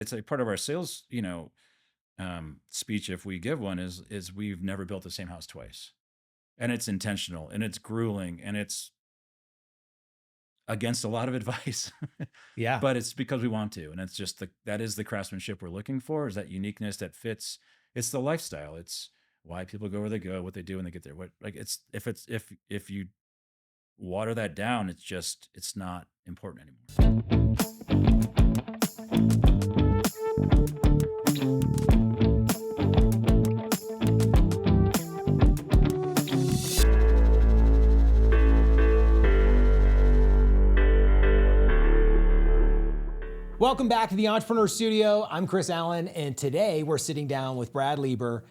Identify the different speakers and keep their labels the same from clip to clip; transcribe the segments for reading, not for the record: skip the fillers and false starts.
Speaker 1: It's like part of our sales, speech, if we give one, is we've never built the same house twice, and it's intentional and it's grueling and it's against a lot of advice,
Speaker 2: Yeah.
Speaker 1: but it's because we want to, and it's just that is the craftsmanship we're looking for, is that uniqueness that fits. It's the lifestyle. It's why people go where they go, what they do when they get there. What like if you water that down, it's not important anymore.
Speaker 2: Welcome back to the Entrepreneur Studio. I'm Chris Allen, and today we're sitting down with Brad Liber.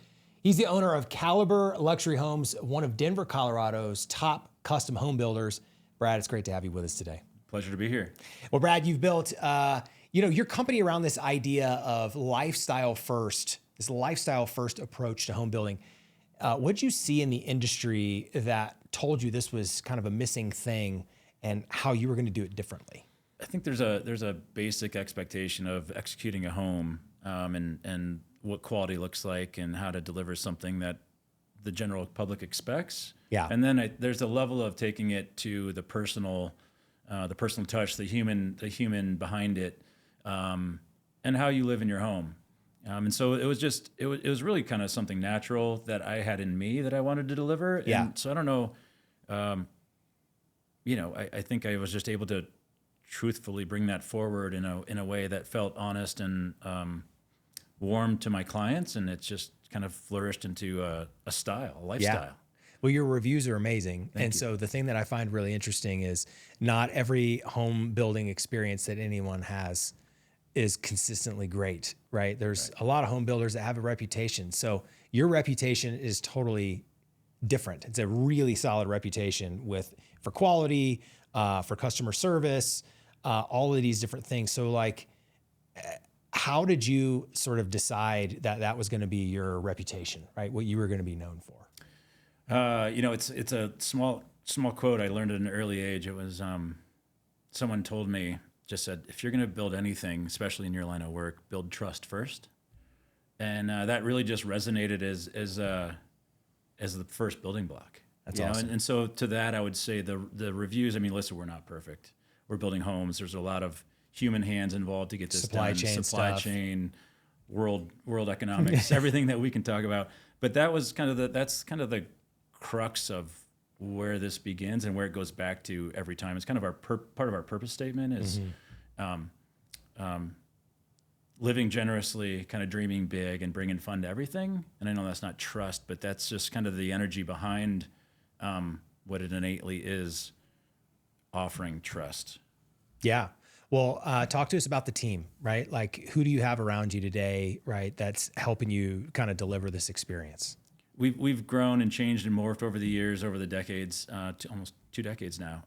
Speaker 2: He's the owner of Caliber Luxury Homes, one of Denver, Colorado's top custom home builders. Brad, it's great to have you with us today.
Speaker 1: Pleasure to be here.
Speaker 2: Well, Brad, you've built, your company around this idea of lifestyle first, this lifestyle first approach to home building. What did you see in the industry that told you this was kind of a missing thing and how you were going to do it differently?
Speaker 1: I think there's a basic expectation of executing a home, and what quality looks like and how to deliver something that the general public expects.
Speaker 2: Yeah.
Speaker 1: And then there's a level of taking it to the personal touch, the human behind it, and how you live in your home. And so it was really kind of something natural that I had in me that I wanted to deliver.
Speaker 2: Yeah.
Speaker 1: And so I don't know, I think I was just able to truthfully bring that forward in a way that felt honest and warm to my clients, and it's just kind of flourished into a lifestyle.
Speaker 2: Yeah. Well, your reviews are amazing.
Speaker 1: Thank you.
Speaker 2: So the thing that I find really interesting is not every home building experience that anyone has is consistently great, right? There's a lot of home builders that have a reputation. So your reputation is totally different. It's a really solid reputation for quality, for customer service, all of these different things. So how did you sort of decide that that was going to be your reputation, right? What you were going to be known for?
Speaker 1: It's a small quote I learned at an early age. It was someone told me, just said, if you're going to build anything, especially in your line of work, build trust first. And that really just resonated as the first building block.
Speaker 2: That's awesome.
Speaker 1: And so to that, I would say the reviews. I mean, listen, we're not perfect. We're building homes. There's a lot of human hands involved to get this
Speaker 2: Supply
Speaker 1: done.
Speaker 2: chain
Speaker 1: Chain, world economics, everything that we can talk about. But that was that's kind of the crux of where this begins and where it goes back to every time. It's kind of our part of our purpose statement is living generously, kind of dreaming big and bringing fun to everything. And I know that's not trust, but that's just kind of the energy behind what it innately is, offering trust.
Speaker 2: Yeah. Well, talk to us about the team, right? Like, who do you have around you today, right? That's helping you kind of deliver this experience.
Speaker 1: We've grown and changed and morphed over the years, over the decades, to almost 2 decades now.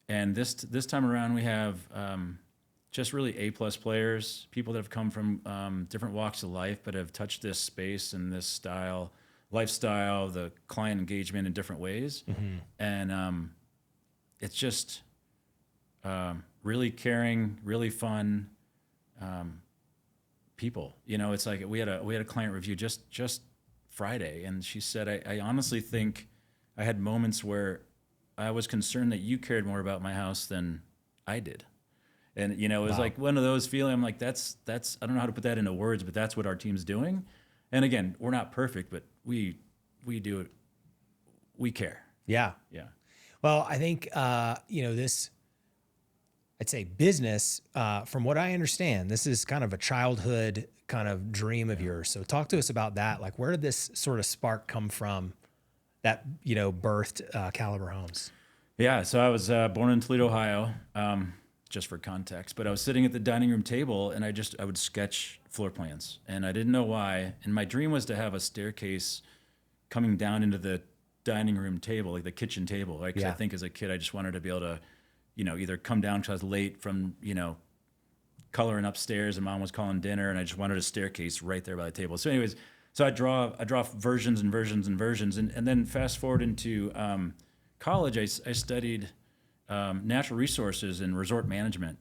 Speaker 1: And this time around, we have just really A+ players, people that have come from different walks of life, but have touched this space and this lifestyle, the client engagement in different ways.
Speaker 2: Mm-hmm.
Speaker 1: And it's just really caring, really fun people. It's like we had a client review just Friday, and she said, I honestly think I had moments where I was concerned that you cared more about my house than I did. And, it was like one of those feelings. I'm like, that's, I don't know how to put that into words, but that's what our team's doing. And again, we're not perfect, but we do it. We care.
Speaker 2: Yeah.
Speaker 1: Yeah.
Speaker 2: Well, I think, this, I'd say business, from what I understand, this is kind of a childhood kind of dream of yours. So talk to us about that. Like, where did this sort of spark come from that, birthed Caliber Homes?
Speaker 1: Yeah. So I was born in Toledo, Ohio, just for context, but I was sitting at the dining room table and I would sketch floor plans, and I didn't know why. And my dream was to have a staircase coming down into the dining room table, like the kitchen table. Like, 'cause I think as a kid, I just wanted to be able to, either come down because I was late from, coloring upstairs and mom was calling dinner, and I just wanted a staircase right there by the table. So anyways, so I draw versions and versions and versions. And then fast forward into college, I studied natural resources and resort management,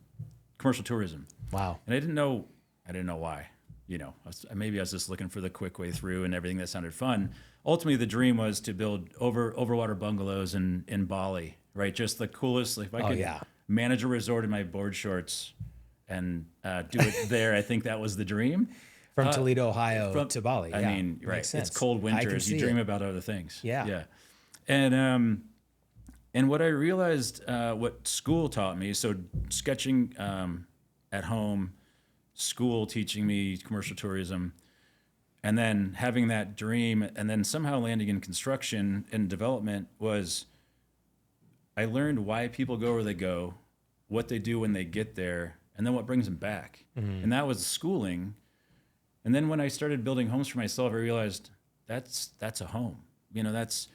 Speaker 1: commercial tourism.
Speaker 2: Wow.
Speaker 1: And I didn't know I didn't know why. Maybe I was just looking for the quick way through and everything that sounded fun. Ultimately, the dream was to build overwater bungalows in Bali, right? Just the coolest. Like if I
Speaker 2: Oh
Speaker 1: could
Speaker 2: yeah.
Speaker 1: manage a resort in my board shorts and do it there, I think that was the dream.
Speaker 2: From Toledo, Ohio
Speaker 1: From,
Speaker 2: to Bali.
Speaker 1: I
Speaker 2: Yeah,
Speaker 1: mean, right?
Speaker 2: makes
Speaker 1: It's
Speaker 2: sense.
Speaker 1: cold
Speaker 2: I can
Speaker 1: winters. You
Speaker 2: see
Speaker 1: dream
Speaker 2: it.
Speaker 1: about other things.
Speaker 2: Yeah.
Speaker 1: Yeah. And what I realized, what school taught me, so sketching at home, school teaching me commercial tourism, and then having that dream, and then somehow landing in construction and development was I learned why people go where they go, what they do when they get there, and then what brings them back. And that was schooling. And then when I started building homes for myself, I realized that's a home. That's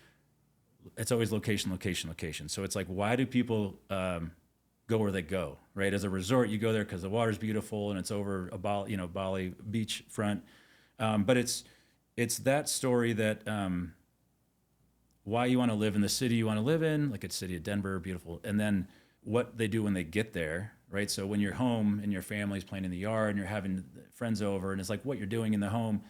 Speaker 1: it's always location, location, location. So it's like, why do people go where they go, right? As a resort, you go there because the water's beautiful and it's over a Bali beach front. But it's that story that why you want to live in the city you want to live in, like it's city of Denver, beautiful, and then what they do when they get there, right? So when you're home and your family's playing in the yard and you're having friends over, and it's like what you're doing in the home,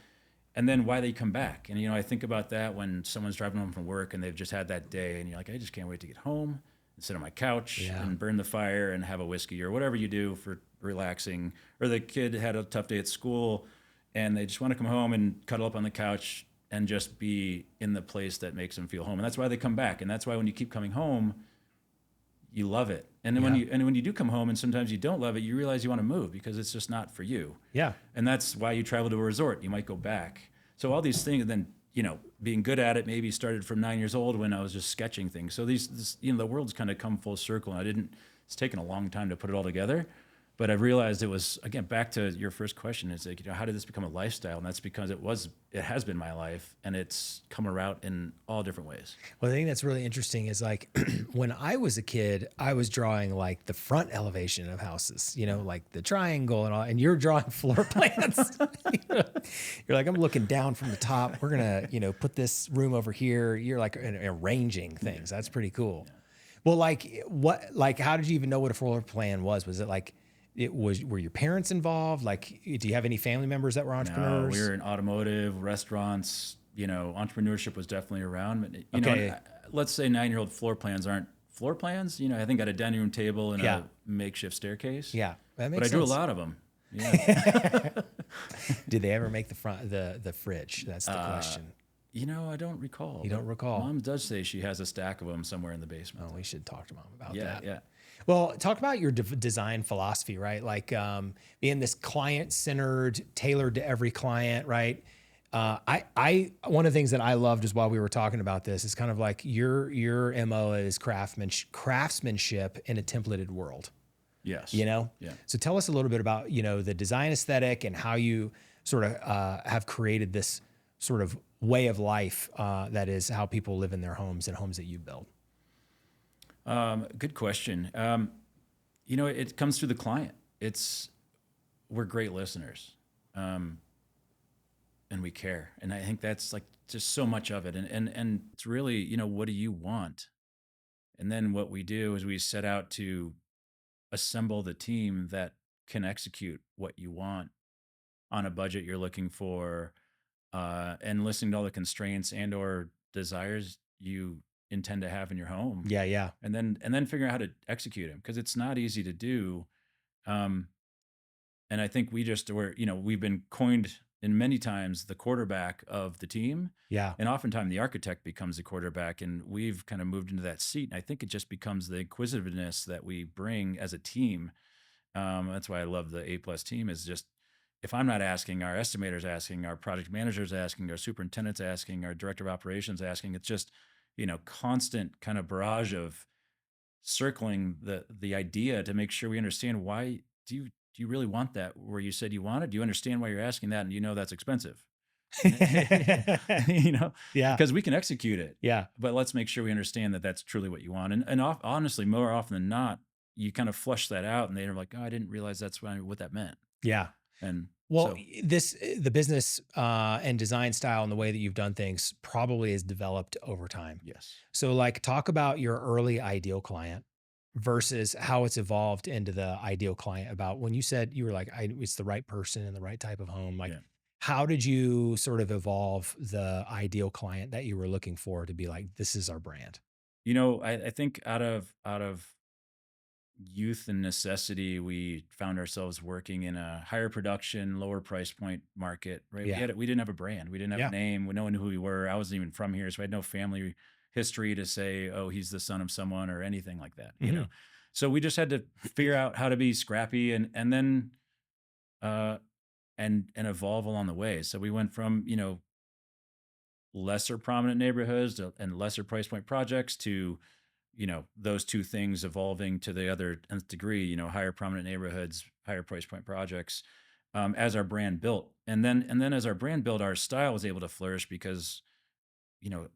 Speaker 1: and then why they come back. And I think about that when someone's driving home from work and they've just had that day, and you're like, I just can't wait to get home and sit on my couch
Speaker 2: Yeah.
Speaker 1: and burn the fire and have a whiskey or whatever you do for relaxing. Or the kid had a tough day at school and they just want to come home and cuddle up on the couch and just be in the place that makes them feel home. And that's why they come back. And that's why when you keep coming home, you love it. And then when you do come home and sometimes you don't love it, you realize you want to move because it's just not for you.
Speaker 2: Yeah.
Speaker 1: And that's why you travel to a resort. You might go back. So all these things, and then, being good at it maybe started from 9 years old when I was just sketching things. So the world's kind of come full circle, and it's taken a long time to put it all together. But I realized it was, again, back to your first question, it's like, how did this become a lifestyle? And that's because it has been my life, and it's come around in all different ways.
Speaker 2: Well, the thing that's really interesting is like when I was a kid, I was drawing like the front elevation of houses, like the triangle and all, and you're drawing floor plans. You're like, I'm looking down from the top. We're going to, put this room over here. You're like arranging things. That's pretty cool. Well, how did you even know what a floor plan was? Was it like, were your parents involved? Like, do you have any family members that were entrepreneurs?
Speaker 1: No, we were in automotive, restaurants, entrepreneurship was definitely around. But, let's say 9-year-old floor plans aren't floor plans. I think got a dining room table and a makeshift staircase.
Speaker 2: Yeah, that makes
Speaker 1: but I
Speaker 2: sense.
Speaker 1: drew a lot of them. Yeah.
Speaker 2: Did they ever make the fridge? That's the question.
Speaker 1: I don't recall.
Speaker 2: You don't recall?
Speaker 1: Mom does say she has a stack of them somewhere in the basement.
Speaker 2: Oh, we should talk to Mom about that.
Speaker 1: Yeah.
Speaker 2: Well, talk about your design philosophy, right? Like being this client-centered, tailored to every client, right? I one of the things that I loved is while we were talking about this is kind of like your MO is craftsmanship in a templated world.
Speaker 1: Yes.
Speaker 2: Yeah.
Speaker 1: So
Speaker 2: tell us a little bit about the design aesthetic and how you sort of have created this sort of way of life that is how people live in their homes and homes that you build.
Speaker 1: Good question. It comes through the client. We're great listeners, and we care. And I think that's like just so much of it. And it's really, what do you want? And then what we do is we set out to assemble the team that can execute what you want on a budget you're looking for, and listening to all the constraints and or desires you intend to have in your home.
Speaker 2: Yeah.
Speaker 1: And then figure out how to execute them, because it's not easy to do. And I think we've been coined in many times the quarterback of the team.
Speaker 2: Yeah.
Speaker 1: And oftentimes the architect becomes the quarterback, and we've kind of moved into that seat. And I think it just becomes the inquisitiveness that we bring as a team. That's why I love the A+ team, is just, if I'm not asking, our estimators asking, our project managers asking, our superintendents asking, our director of operations asking, it's just, constant kind of barrage of circling the idea to make sure we understand, why do you really want that where you said you want it? Do you understand why you're asking that? And that's expensive.
Speaker 2: Yeah.
Speaker 1: Because we can execute it.
Speaker 2: Yeah.
Speaker 1: But let's make sure we understand that that's truly what you want. And honestly, more often than not, you kind of flush that out and they're like, oh, I didn't realize that's what that meant.
Speaker 2: Yeah.
Speaker 1: And
Speaker 2: the business and design style and the way that you've done things probably is developed over time.
Speaker 1: yes.
Speaker 2: So like talk about your early ideal client, versus how it's evolved into the ideal client? About when you said you were like, it's the right person and the right type of home. Like,
Speaker 1: Yeah.
Speaker 2: how did you sort of evolve the ideal client that you were looking for to be like, this is our brand?
Speaker 1: I think out of youth and necessity, we found ourselves working in a higher production, lower price point market, right?
Speaker 2: Yeah.
Speaker 1: We didn't have a brand. We didn't have a
Speaker 2: Yeah.
Speaker 1: name. No one knew who we were. I wasn't even from here. So I had no family history to say, oh, he's the son of someone or anything like that.
Speaker 2: Hmm.
Speaker 1: So we just had to figure out how to be scrappy and then uh and evolve along the way. So we went from, lesser prominent neighborhoods and lesser price point projects to those two things evolving to the other nth degree, higher prominent neighborhoods, higher price point projects, as our brand built. And then as our brand built, our style was able to flourish because,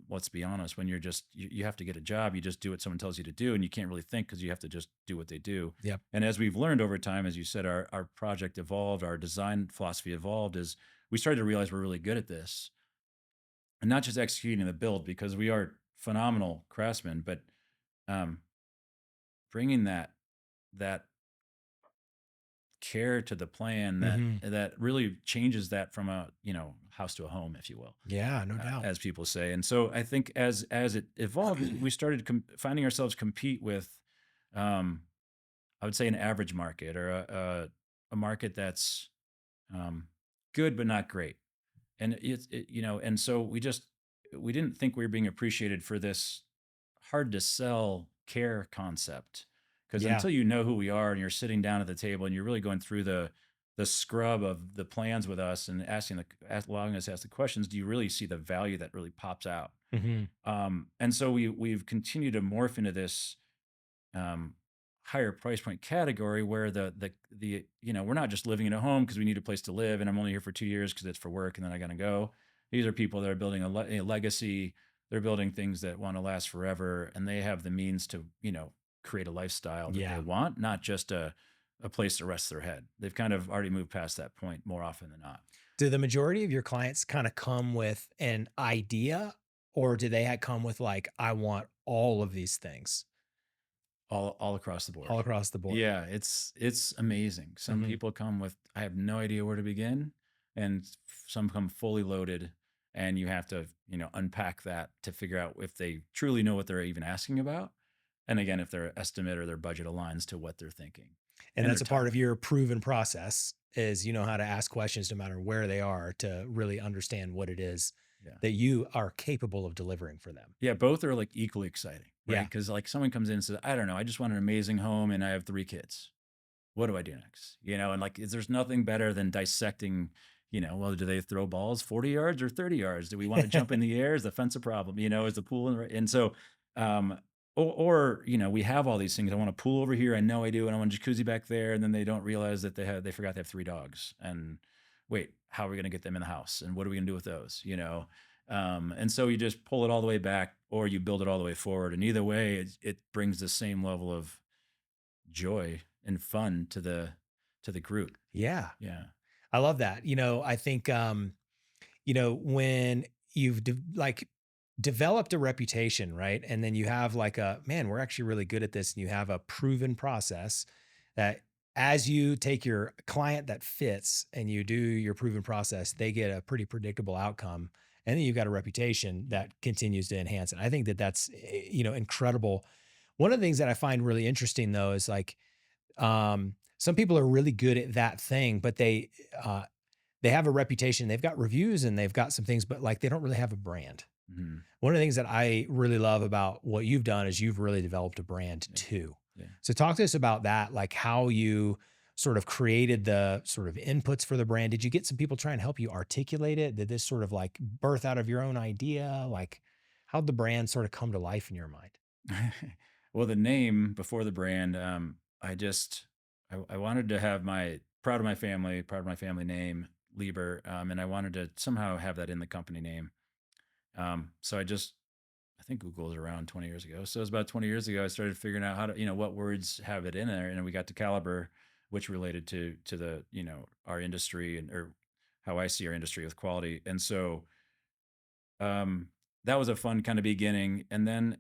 Speaker 1: let's be honest, when you have to get a job, you just do what someone tells you to do, and you can't really think because you have to just do what they do.
Speaker 2: Yep.
Speaker 1: And as we've learned over time, as you said, our project evolved, our design philosophy evolved, as we started to realize we're really good at this, and not just executing the build because we are phenomenal craftsmen, but um, bringing that care to the plan that
Speaker 2: Hmm.
Speaker 1: that really changes that from a house to a home, if you will,
Speaker 2: Yeah, no doubt.
Speaker 1: as people say. And so I think as it evolved, we started finding ourselves compete with, um, I would say, an average market, or a market that's um, good but not great. And and so we didn't think we were being appreciated for this hard to sell care concept, because
Speaker 2: Yeah.
Speaker 1: until you know who we are and you're sitting down at the table and you're really going through the scrub of the plans with us and allowing us to ask the questions, do you really see the value that really pops out?
Speaker 2: Hmm.
Speaker 1: And so we've continued to morph into this um, higher price point category where the we're not just living in a home because we need a place to live and I'm only here for 2 years because it's for work and then I gotta go. These are people that are building a legacy. They're building things that want to last forever, and they have the means to create a lifestyle that they
Speaker 2: Yeah.
Speaker 1: want, not just a place to rest their head. They've kind of already moved past that point more often than not.
Speaker 2: Do the majority of your clients kind of come with an idea, or do they come with like, I want all of these things
Speaker 1: All across the
Speaker 2: all
Speaker 1: board.
Speaker 2: across the board?
Speaker 1: Yeah, it's amazing. Some
Speaker 2: Hmm.
Speaker 1: people come with, I have no idea where to begin, and some come fully loaded, and you have to, unpack that to figure out if they truly know what they're even asking about. And again, if their estimate or their budget aligns to what they're thinking
Speaker 2: And
Speaker 1: and their
Speaker 2: that's a part of
Speaker 1: time.
Speaker 2: your proven process is you know how to ask questions no matter where they are to really understand what it is
Speaker 1: Yeah.
Speaker 2: that you are capable of delivering for them.
Speaker 1: Yeah, both are like equally exciting, right?
Speaker 2: Yeah.
Speaker 1: Because like someone comes in and says, I don't know, I just want an amazing home and I have 3 kids. What do I do next? And like, there's nothing better than dissecting, well, do they throw balls 40 yards or 30 yards? Do we want to jump in the air? Is the fence a problem? Is the pool in the right? And so, um, we have all these things. I want a pool over here. I know I do. And I want a jacuzzi back there. And then they don't realize that they forgot they have 3 dogs. And wait, how are we going to get them in the house? And what are we going to do with those? And so you just pull it all the way back or you build it all the way forward. And either way, it brings the same level of joy and fun to the group.
Speaker 2: Yeah.
Speaker 1: Yeah.
Speaker 2: I love that. I think when you've developed a reputation, right? And then you have like man, we're actually really good at this. And you have a proven process that as you take your client that fits and you do your proven process, they get a pretty predictable outcome. And then you've got a reputation that continues to enhance it. I think that that's, incredible. One of the things that I find really interesting though is like, some people are really good at that thing, but uh, they have a reputation, they've got reviews and they've got some things, but like they don't really have a brand.
Speaker 1: Mhm.
Speaker 2: One of the things that I really love about what you've done is you've really developed a brand
Speaker 1: Yeah.
Speaker 2: too.
Speaker 1: Yeah.
Speaker 2: So talk to us about that, like how you sort of created the sort of inputs for the brand. Did you get some people try and help you articulate it? Did this sort of like birth out of your own idea? Like how'd the brand sort of come to life in your mind?
Speaker 1: Well, the name before the brand, I wanted to have my proud of my family name, Liber, and I wanted to somehow have that in the company name. So I think Google was around 20 years ago. So it was about 20 years ago, I started figuring out how to, what words have it in there. And then we got to Caliber, which related to the, our industry or how I see our industry with quality. And so, um, that was a fun kind of beginning. And then,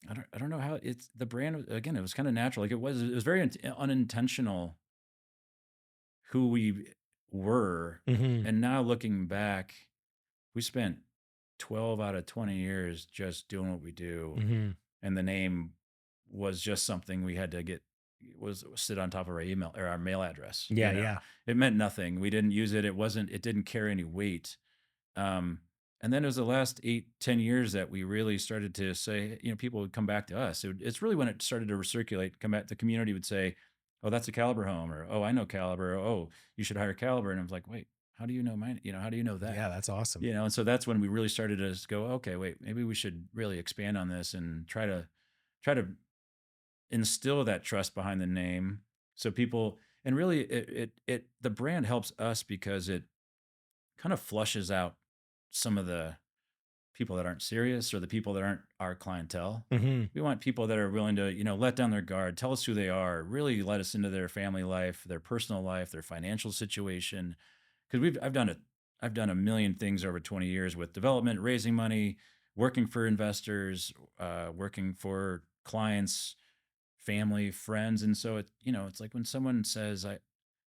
Speaker 1: I don't know how it's the brand again. It was kind of natural. Like it was very unintentional who we were.
Speaker 2: Hmm.
Speaker 1: And now looking back, we spent 12 out of 20 years just doing what we do.
Speaker 2: Hmm.
Speaker 1: And the name was just something we had to get was sit on top of our email or our mail address.
Speaker 2: Yeah, yeah.
Speaker 1: It meant nothing. We didn't use it. It didn't carry any weight. Um, and then it was the last 8, 10 years that we really started to say, people would come back to us. It's really when it started to recirculate, come back, the community would say, oh, that's a Caliber home, or, oh, I know Caliber, or, oh, you should hire Caliber. And I was like, wait, how do you know mine? How do you know that?
Speaker 2: Yeah, that's awesome.
Speaker 1: And so that's when we really started to go, okay, wait, maybe we should really expand on this and try to instill that trust behind the name. So people, and really the brand helps us because it kind of flushes out some of the people that aren't serious or the people that aren't our clientele.
Speaker 2: Hmm.
Speaker 1: We want people that are willing to, let down their guard, tell us who they are, really let us into their family life, their personal life, their financial situation. Because I've done a million things over 20 years with development, raising money, working for investors, working for clients, family, friends. And so it's like when someone says, this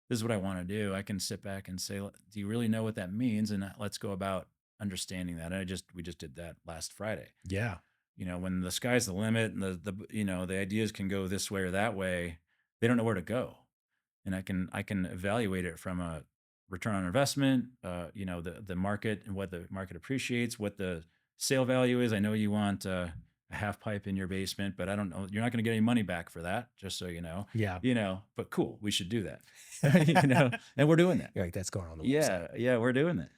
Speaker 1: is what I want to do, I can sit back and say, do you really know what that means? And let's go about understanding that. And we just did that last Friday.
Speaker 2: Yeah.
Speaker 1: When the sky's the limit and the ideas can go this way or that way, they don't know where to go. And I can evaluate it from a return on investment, the market and what the market appreciates, what the sale value is. I know you want a half pipe in your basement, but I don't know, you're not going to get any money back for that, just so you know.
Speaker 2: Yeah.
Speaker 1: But cool, we should do that. And we're doing that.
Speaker 2: You're like, that's going on the
Speaker 1: Yeah,
Speaker 2: website.
Speaker 1: yeah, we're doing that.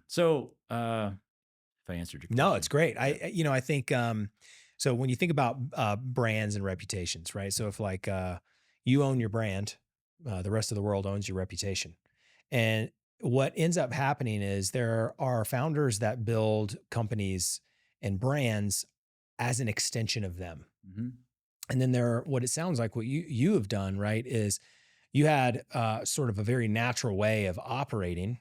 Speaker 1: So if I answered your question.
Speaker 2: No, it's great. I think, so when you think about brands and reputations, right? So if like you own your brand, the rest of the world owns your reputation. And what ends up happening is there are founders that build companies and brands as an extension of them.
Speaker 1: Mm-hmm.
Speaker 2: And then what it sounds like what you have done, right, is you had sort of a very natural way of operating.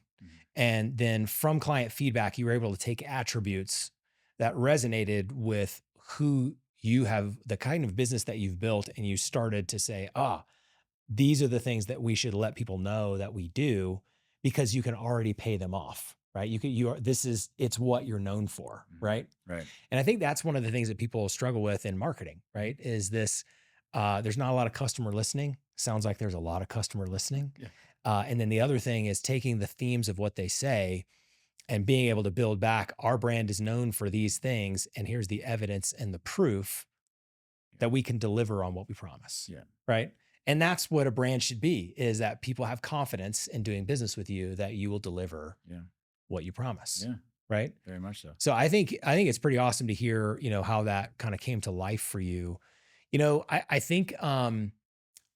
Speaker 2: And then from client feedback, you were able to take attributes that resonated with who you have, the kind of business that you've built. And you started to say, these are the things that we should let people know that we do, because you can already pay them off, right? It's what you're known for, right?
Speaker 1: Right.
Speaker 2: And I think that's one of the things that people struggle with in marketing, right? Is this, there's not a lot of customer listening. Sounds like there's a lot of customer listening.
Speaker 1: Yeah.
Speaker 2: And then the other thing is taking the themes of what they say and being able to build back, our brand is known for these things, and here's the evidence and the proof that we can deliver on what we promise.
Speaker 1: Yeah.
Speaker 2: Right. And that's what a brand should be, is that people have confidence in doing business with you, that you will deliver what you promise.
Speaker 1: Yeah.
Speaker 2: Right.
Speaker 1: Very much so.
Speaker 2: So I think it's pretty awesome to hear, how that kind of came to life for you. I think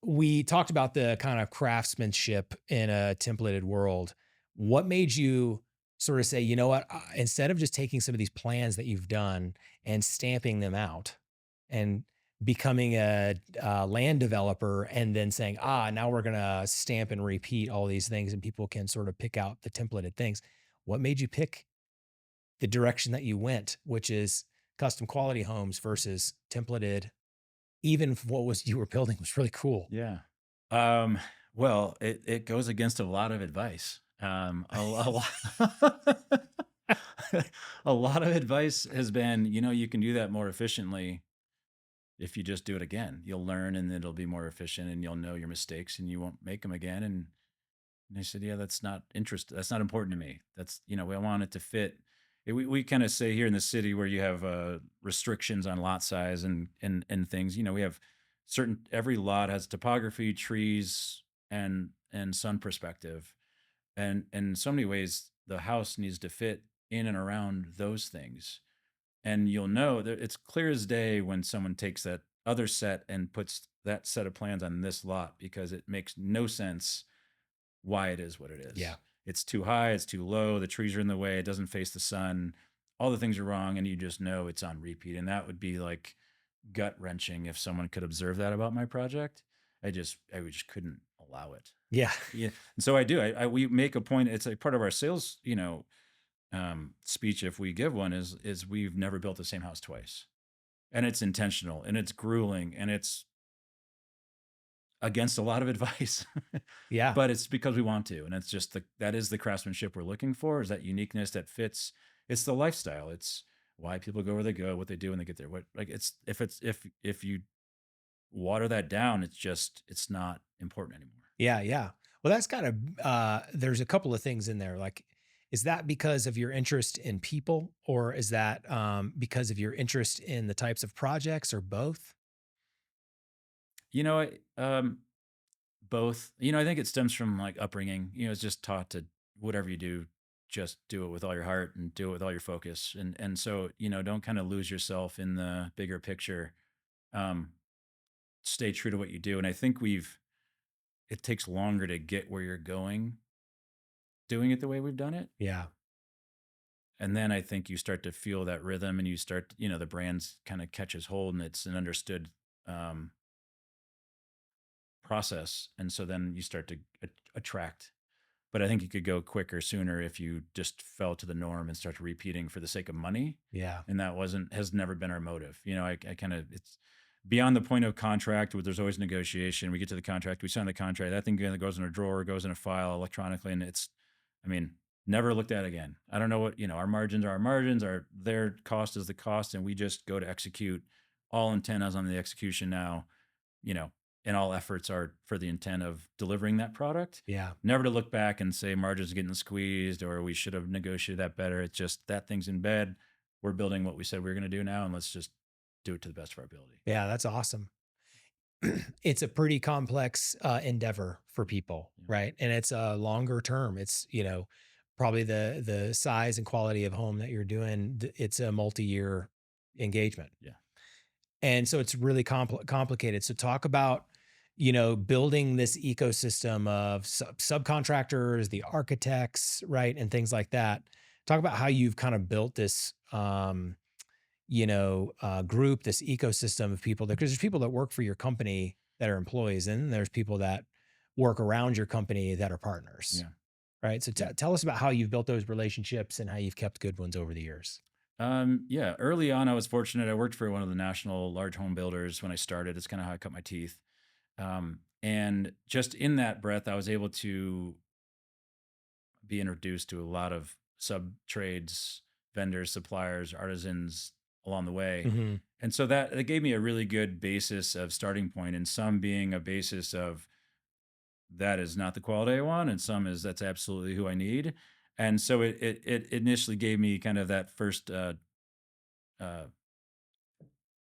Speaker 2: we talked about the kind of craftsmanship in a templated world. What made you sort of say, you know what, instead of just taking some of these plans that you've done and stamping them out and becoming a land developer and then saying, now we're going to stamp and repeat all these things and people can sort of pick out the templated things. What made you pick the direction that you went, which is custom quality homes versus templated? Even what you were building was really cool.
Speaker 1: Yeah. Well, it goes against a lot of advice. A lot, a lot of advice has been, you can do that more efficiently if you just do it again. You'll learn and it'll be more efficient and you'll know your mistakes and you won't make them again. And I said, yeah, that's not That's not important to me. That's, we want it to fit. We kind of say here in the city where you have restrictions on lot size and things, we have every lot has topography, trees, and sun perspective. And in so many ways, the house needs to fit in and around those things. And you'll know that it's clear as day when someone takes that other set and puts that set of plans on this lot, because it makes no sense why it is what it is.
Speaker 2: Yeah.
Speaker 1: It's too high, it's too low, the trees are in the way, it doesn't face the sun, all the things are wrong, and you just know it's on repeat. And that would be like gut wrenching if someone could observe that about my project. I just couldn't allow it.
Speaker 2: Yeah.
Speaker 1: Yeah. And so I do. We make a point. It's a part of our sales, speech, if we give one, is we've never built the same house twice. and it's intentional and it's grueling and it's against a lot of advice,
Speaker 2: Yeah.
Speaker 1: but it's because we want to. And it's just that is the craftsmanship we're looking for, is that uniqueness that fits. It's the lifestyle. It's why people go where they go, what they do when they get there. What, like, if you water that down, it's not important anymore.
Speaker 2: Yeah, yeah. Well, that's kind of there's a couple of things in there. Like, is that because of your interest in people, or is that because of your interest in the types of projects, or both?
Speaker 1: You know, both. I think it stems from like upbringing. It's just taught to, whatever you do, just do it with all your heart and do it with all your focus. And so, don't kind of lose yourself in the bigger picture. Um, Stay true to what you do. And I think it takes longer to get where you're going doing it the way we've done it.
Speaker 2: Yeah,
Speaker 1: And then I think you start to feel that rhythm, and you start, the brands kind of catches hold, and it's an understood um, process. And so then you start to attract. But I think you could go quicker sooner if you just fell to the norm and start repeating for the sake of money.
Speaker 2: yeah,
Speaker 1: And that has never been our motive. I kind of, it's beyond the point of contract where there's always negotiation. We get to the contract, we sign the contract. That thing goes in a drawer, goes in a file electronically. And I mean, never looked at again. I don't know what, our margins are our margins, their cost is the cost. And we just go to execute. All intent is on the execution now, you know, and all efforts are for the intent of delivering that product.
Speaker 2: yeah,
Speaker 1: Never to look back and say margins getting squeezed or we should have negotiated that better. It's just that thing's in bed. We're building what we said we were going to do now, and let's just do it to the best of our ability.
Speaker 2: yeah. That's awesome. It's a pretty complex endeavor for people,
Speaker 1: Yeah.
Speaker 2: right? And it's a longer term. It's probably the size and quality of home that you're doing. It's a multi-year engagement.
Speaker 1: Yeah.
Speaker 2: And so it's really complicated. So talk about, building this ecosystem of subcontractors, the architects, right, and things like that. Talk about how you've kind of built this, group, this ecosystem of people, because there's people that work for your company that are employees, and then there's people that work around your company that are partners,
Speaker 1: Yeah.
Speaker 2: right? So
Speaker 1: Yeah.
Speaker 2: tell us about how you've built those relationships and how you've kept good ones over the years.
Speaker 1: Yeah. Early on, I was fortunate. I worked for one of the national large home builders when I started. It's kind of how I cut my teeth. And just in that breath, I was able to be introduced to a lot of sub trades, vendors, suppliers, artisans along the way.
Speaker 2: Hmm.
Speaker 1: And so that gave me a really good basis of starting point, and some being a basis of that is not the quality I want, and some is that's absolutely who I need. And so it initially gave me kind of that first uh,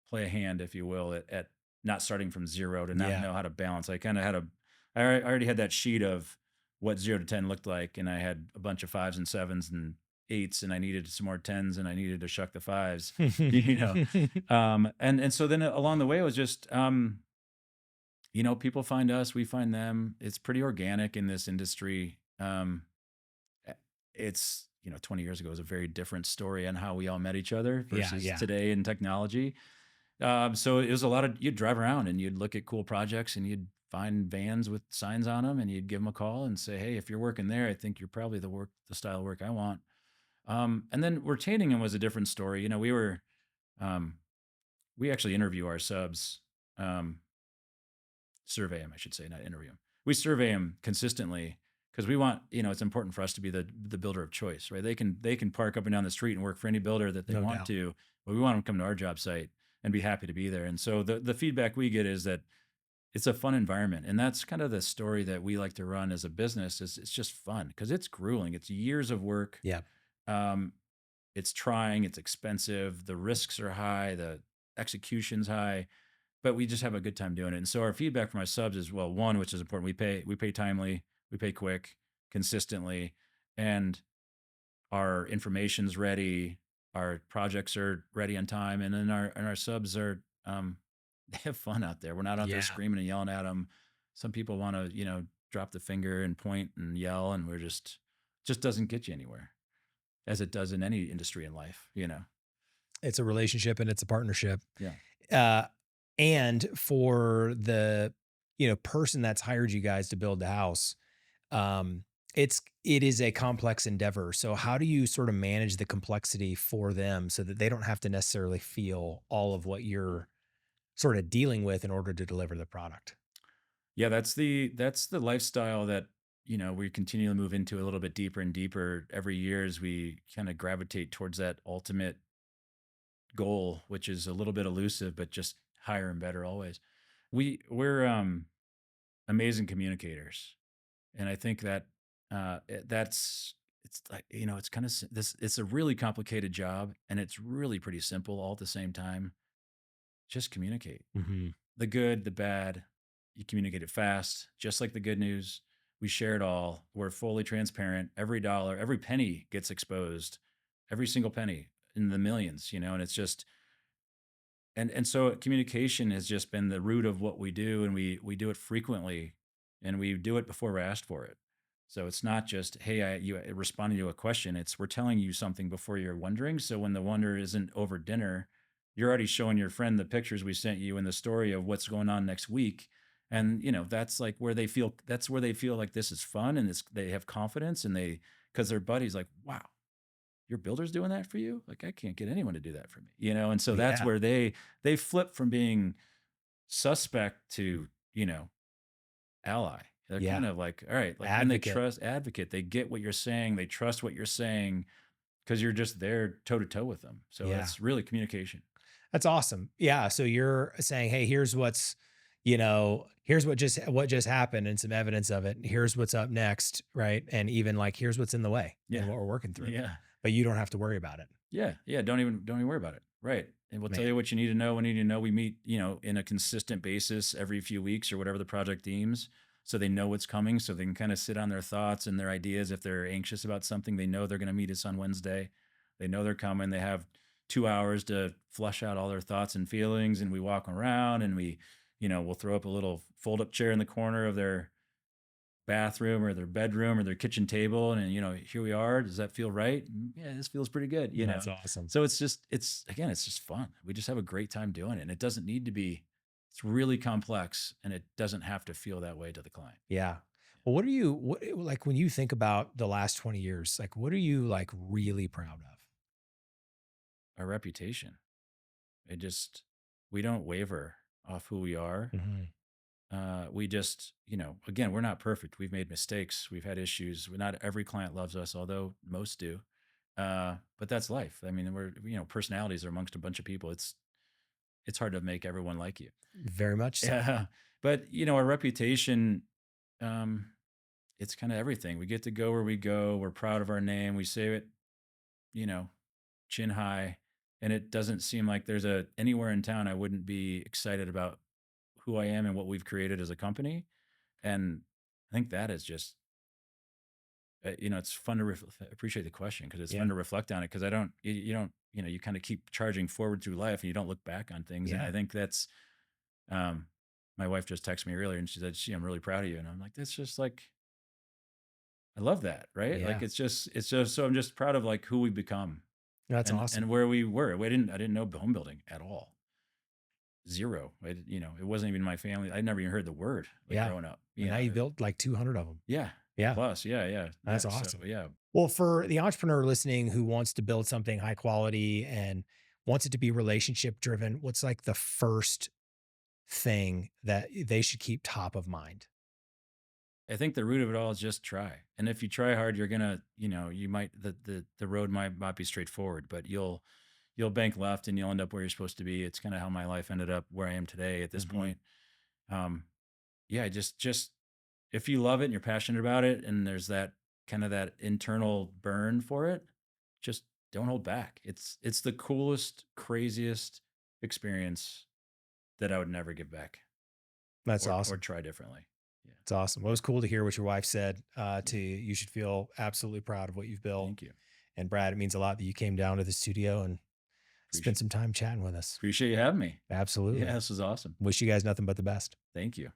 Speaker 1: play a hand, if you will, at not starting from zero to not
Speaker 2: Yeah.
Speaker 1: know how to balance. I kind of I already had that sheet of what 0 to 10 looked like, and I had a bunch of fives and sevens and eights, and I needed some more tens, and I needed to shuck the fives, you know. And so then along the way, it was just, people find us, we find them. It's pretty organic in this industry. Eh, it's 20 years ago was a very different story on how we all met each other
Speaker 2: Yeah,
Speaker 1: versus
Speaker 2: yeah.
Speaker 1: today in technology. So it was a lot of, you'd drive around and you'd look at cool projects and you'd find vans with signs on them, and you'd give them a call and say, hey, if you're working there, I think you're probably the style of work I want. And then retaining them was a different story. Um, we actually interview our subs, um, survey them, I should say, not interview them. We survey them consistently because we want, it's important for us to be the builder of choice, right? They can park up and down the street and work for any builder that they
Speaker 2: No
Speaker 1: want
Speaker 2: doubt.
Speaker 1: to, but we want them to come to our job site and be happy to be there. And so the feedback we get is that it's a fun environment. And that's kind of the story that we like to run as a business. Is it's just fun because it's grueling. It's years of work.
Speaker 2: Yeah.
Speaker 1: Um, it's trying, it's expensive, the risks are high, the execution's high, but we just have a good time doing it. And so our feedback from our subs is, well, one, which is important, we pay timely, we pay quick, consistently, and our information's ready, our projects are ready on time, and then our subs are they have fun out there. We're not out there
Speaker 2: Yeah.
Speaker 1: screaming and yelling at them. Some people want to, drop the finger and point and yell, and we're just doesn't get you anywhere, as it does in any industry in life.
Speaker 2: It's a relationship and it's a partnership.
Speaker 1: Yeah.
Speaker 2: Uh, and for the, person that's hired you guys to build the house, um, It is a complex endeavor. So how do you sort of manage the complexity for them so that they don't have to necessarily feel all of what you're sort of dealing with in order to deliver the product?
Speaker 1: Yeah, that's the lifestyle that, we continue to move into a little bit deeper and deeper every year as we kind of gravitate towards that ultimate goal, which is a little bit elusive, but just higher and better always. We're amazing communicators, and I think that that's it's like, it's kind of this. It's a really complicated job, and it's really pretty simple all at the same time. Just communicate
Speaker 2: Hmm.
Speaker 1: the good, the bad. You communicate it fast, just like the good news. We share it all. We're fully transparent. Every dollar, every penny gets exposed. Every single penny in the millions, and it's just and so communication has just been the root of what we do, and we do it frequently, and we do it before we're asked for it. So it's not just, hey, you responding to a question. It's, we're telling you something before you're wondering. So when the wonder isn't over dinner, you're already showing your friend the pictures we sent you and the story of what's going on next week. And that's like where they feel, that's where they feel like this is fun, and they have confidence, and because their buddy's like, wow, your builder's doing that for you? Like, I can't get anyone to do that for me, And so that's
Speaker 2: Yeah.
Speaker 1: where they flip from being suspect to, ally. They're
Speaker 2: Yeah.
Speaker 1: kind of like, all right, like, then they
Speaker 2: Advocate.
Speaker 1: trust advocate. They get what you're saying. They trust what you're saying because you're just there toe to toe with them. So
Speaker 2: Yeah.
Speaker 1: it's really communication.
Speaker 2: That's awesome. Yeah. So you're saying, hey, here's here's what just happened and some evidence of it. Here's what's up next, right? And even like here's what's in the way and
Speaker 1: Yeah.
Speaker 2: what we're working through.
Speaker 1: Yeah.
Speaker 2: But you don't have to worry about it.
Speaker 1: Yeah. Yeah. Don't even worry about it. Right. And we'll tell
Speaker 2: Man.
Speaker 1: you what you need to know when you need to know. We meet, in a consistent basis every few weeks or whatever the project deems. So they know what's coming. So they can kind of sit on their thoughts and their ideas. If they're anxious about something, they know they're going to meet us on Wednesday. They know they're coming. They have 2 hours to flush out all their thoughts and feelings. And we walk around, and we'll throw up a little fold up chair in the corner of their bathroom or their bedroom or their kitchen table, and here we are. Does that feel right? Yeah, this feels pretty good.
Speaker 2: That's awesome.
Speaker 1: So it's just fun. We just have a great time doing it, and it doesn't need to be. It's really complex, and it doesn't have to feel that way to the client.
Speaker 2: Yeah. Well, what like when you think about the last 20 years, like what are you like really proud of?
Speaker 1: Our reputation, it just we don't waver off who we are.
Speaker 2: Hmm.
Speaker 1: We just, again, we're not perfect. We've made mistakes. We've had issues. Not every client loves us, although most do. But that's life. I mean, personalities are amongst a bunch of people. It's hard to make everyone like you.
Speaker 2: Very much so.
Speaker 1: Yeah. But our reputation, um, it's kind of everything. We get to go where we go. We're proud of our name. We say it, you know, chin high. And it doesn't seem like there's anywhere in town I wouldn't be excited about who I am and what we've created as a company. And I think that is just, it's fun to appreciate the question, because it's
Speaker 2: Yeah.
Speaker 1: fun to reflect on it. Because I don't, you don't, you kind of keep charging forward through life, and you don't look back on things. And
Speaker 2: Yeah.
Speaker 1: I think that's, um, my wife just texted me earlier, and she said, "I'm really proud of you." And I'm like, that's just like, I love that. Right. Like,
Speaker 2: Yeah.
Speaker 1: it's just, so I'm just proud of like who we've become,
Speaker 2: That's
Speaker 1: and
Speaker 2: awesome.
Speaker 1: where we were. I didn't know home building at all. Zero. It wasn't even my family. I never even heard the word, like,
Speaker 2: Yeah.
Speaker 1: growing up.
Speaker 2: And now you built like 200 of them.
Speaker 1: Yeah.
Speaker 2: Yeah.
Speaker 1: Plus, yeah, yeah,
Speaker 2: That's
Speaker 1: yeah. So
Speaker 2: awesome.
Speaker 1: yeah,
Speaker 2: Well, for the entrepreneur listening who wants to build something high quality and wants it to be relationship driven, what's like the first thing that they should keep top of mind?
Speaker 1: I think the root of it all is just try. And if you try hard, you're gonna, you might the road might not be straightforward, but you'll bank left, and you'll end up where you're supposed to be. It's kind of how my life ended up where I am today at this
Speaker 2: Hmm.
Speaker 1: point. Um, yeah, just if you love it and you're passionate about it, and there's that kind of that internal burn for it, just don't hold back. It's the coolest, craziest experience that I would never give back,
Speaker 2: That's
Speaker 1: or
Speaker 2: awesome.
Speaker 1: try differently. Yeah.
Speaker 2: It's awesome. Well, it was cool to hear what your wife said to you. You should feel absolutely proud of what you've built.
Speaker 1: Thank you.
Speaker 2: And Brad, it means a lot that you came down to the studio and spent
Speaker 1: Appreciate
Speaker 2: some time chatting with us.
Speaker 1: appreciate you having me. Yeah,
Speaker 2: Absolutely.
Speaker 1: this was awesome.
Speaker 2: Wish you guys nothing but the best.
Speaker 1: Thank you.